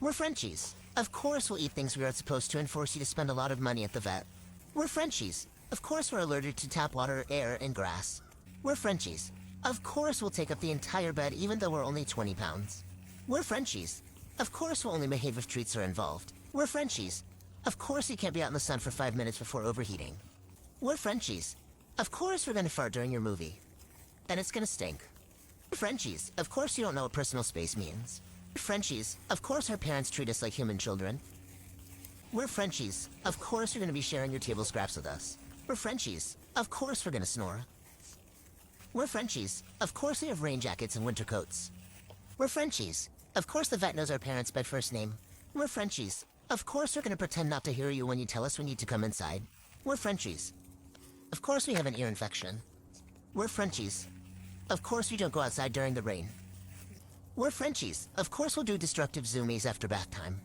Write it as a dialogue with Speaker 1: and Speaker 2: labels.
Speaker 1: We're Frenchies. Of course we'll eat things we aren't supposed to and force you to spend a lot of money at the vet. We're Frenchies. Of course we're allergic to tap water, air, and grass. We're Frenchies. Of course we'll take up the entire bed even though we're only 20 pounds. We're Frenchies. Of course we'll only behave if treats are involved. We're Frenchies. Of course you can't be out in the sun for 5 minutes before overheating. We're Frenchies. Of course we're gonna fart during your movie. And it's gonna stink. We're Frenchies. Of course you don't know what personal space means. We're Frenchies. Of course our parents treat us like human children. We're Frenchies. Of course you're gonna be sharing your table scraps with us. We're Frenchies. Of course we're gonna snore. We're Frenchies. Of course we have rain jackets and winter coats. We're Frenchies. Of course the vet knows our parents by first name. We're Frenchies. Of course we're gonna pretend not to hear you when you tell us we need to come inside. We're Frenchies. Of course we have an ear infection. We're Frenchies. Of course we don't go outside during the rain. We're Frenchies. Of course we'll do destructive zoomies after bath time.